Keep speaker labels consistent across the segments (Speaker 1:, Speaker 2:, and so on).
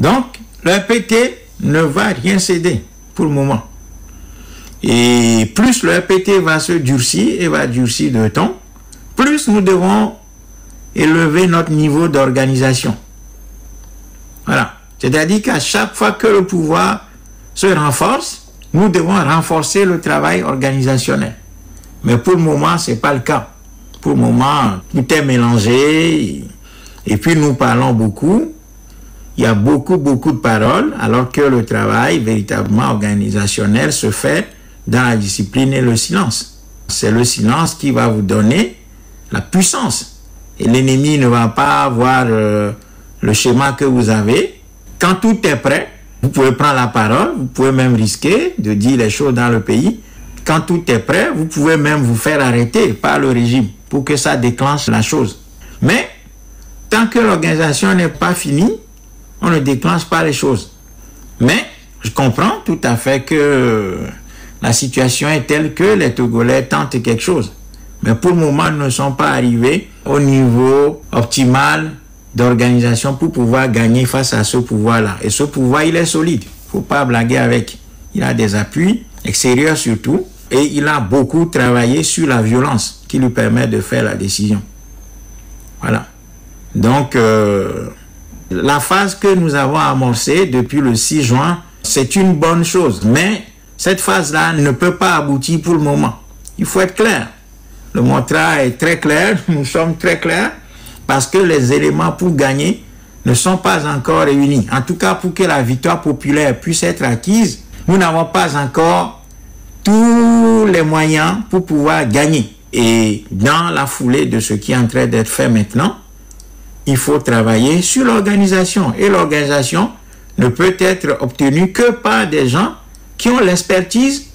Speaker 1: Donc, le RPT ne va rien céder pour le moment. Et plus le RPT va se durcir et va durcir de temps, plus nous devons élever notre niveau d'organisation. Voilà. C'est-à-dire qu'à chaque fois que le pouvoir se renforce, nous devons renforcer le travail organisationnel. Mais pour le moment, ce n'est pas le cas. Pour le moment, tout est mélangé. Et puis nous parlons beaucoup. Il y a beaucoup de paroles, alors que le travail véritablement organisationnel se fait dans la discipline et le silence. C'est le silence qui va vous donner la puissance. Et l'ennemi ne va pas avoir le schéma que vous avez. Quand tout est prêt, vous pouvez prendre la parole, vous pouvez même risquer de dire les choses dans le pays. Quand tout est prêt, vous pouvez même vous faire arrêter par le régime pour que ça déclenche la chose. Mais tant que l'organisation n'est pas finie, on ne déclenche pas les choses. Mais je comprends tout à fait que la situation est telle que les Togolais tentent quelque chose. Mais pour le moment, ils ne sont pas arrivés au niveau optimal d'organisation pour pouvoir gagner face à ce pouvoir-là. Et ce pouvoir, il est solide. Il ne faut pas blaguer avec. Il a des appuis extérieurs surtout. Et il a beaucoup travaillé sur la violence qui lui permet de faire la décision. Voilà. Donc, la phase que nous avons amorcée depuis le 6 juin, c'est une bonne chose. Mais cette phase-là ne peut pas aboutir pour le moment. Il faut être clair. Le mantra est très clair, nous sommes très clairs, parce que les éléments pour gagner ne sont pas encore réunis. En tout cas, pour que la victoire populaire puisse être acquise, nous n'avons pas encore tous les moyens pour pouvoir gagner. Et dans la foulée de ce qui est en train d'être fait maintenant, il faut travailler sur l'organisation. Et l'organisation ne peut être obtenue que par des gens qui ont l'expertise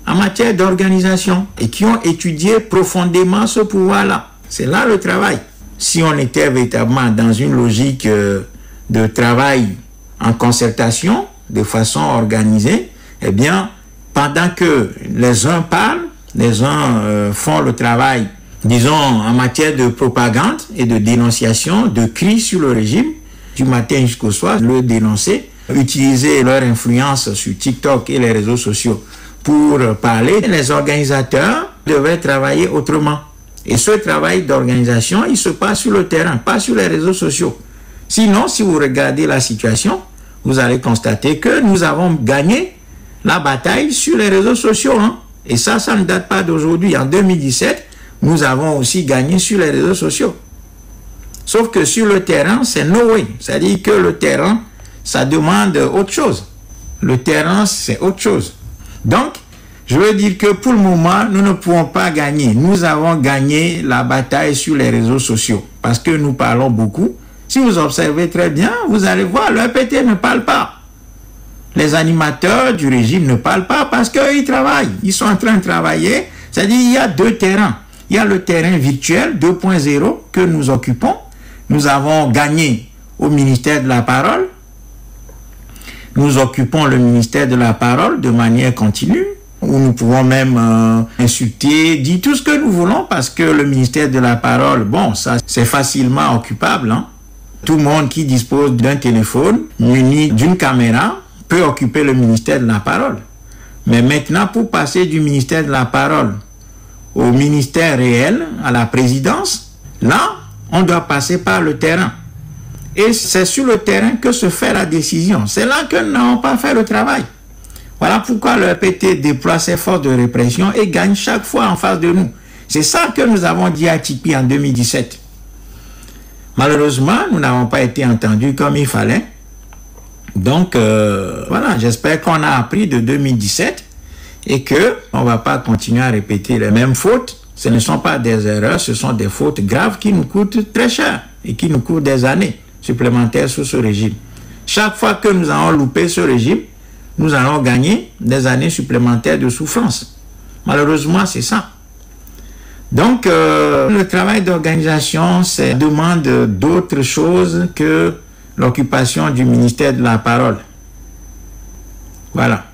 Speaker 1: en matière d'organisation et qui ont étudié profondément ce pouvoir-là. C'est là le travail. Si on était véritablement dans une logique de travail en concertation, de façon organisée, eh bien, pendant que les uns parlent, les uns font le travail, disons, en matière de propagande et de dénonciation, de cris sur le régime, du matin jusqu'au soir, le dénoncer, utiliser leur influence sur TikTok et les réseaux sociaux pour parler. Les organisateurs devaient travailler autrement. Et ce travail d'organisation, il se passe sur le terrain, pas sur les réseaux sociaux. Sinon, si vous regardez la situation, vous allez constater que nous avons gagné la bataille sur les réseaux sociaux. Hein. Et ça ne date pas d'aujourd'hui. En 2017, nous avons aussi gagné sur les réseaux sociaux. Sauf que sur le terrain, c'est no way. C'est-à-dire que le terrain, ça demande autre chose. Le terrain, c'est autre chose. Donc, je veux dire que pour le moment, nous ne pouvons pas gagner. Nous avons gagné la bataille sur les réseaux sociaux parce que nous parlons beaucoup. Si vous observez très bien, vous allez voir, le RPT ne parle pas. Les animateurs du régime ne parlent pas parce qu'ils travaillent. Ils sont en train de travailler. C'est-à-dire qu'il y a deux terrains. Il y a le terrain virtuel 2.0 que nous occupons. Nous avons gagné au ministère de la Parole. Nous occupons le ministère de la Parole de manière continue, où nous pouvons même insulter, dire tout ce que nous voulons, parce que le ministère de la Parole, bon, ça c'est facilement occupable. Hein. Tout le monde qui dispose d'un téléphone muni d'une caméra peut occuper le ministère de la Parole. Mais maintenant, pour passer du ministère de la Parole au ministère réel, à la présidence, là, on doit passer par le terrain. Et c'est sur le terrain que se fait la décision. C'est là que nous n'avons pas fait le travail. Voilà pourquoi le RPT déploie ses forces de répression et gagne chaque fois en face de nous. C'est ça que nous avons dit à Tipi en 2017. Malheureusement, nous n'avons pas été entendus comme il fallait. Donc, voilà, j'espère qu'on a appris de 2017 et qu'on ne va pas continuer à répéter les mêmes fautes. Ce ne sont pas des erreurs, ce sont des fautes graves qui nous coûtent très cher et qui nous coûtent des années supplémentaires sous ce régime. Chaque fois que nous allons louper ce régime, nous allons gagner des années supplémentaires de souffrance. Malheureusement, c'est ça. Donc, le travail d'organisation, ça demande d'autres choses que l'occupation du ministère de la Parole. Voilà.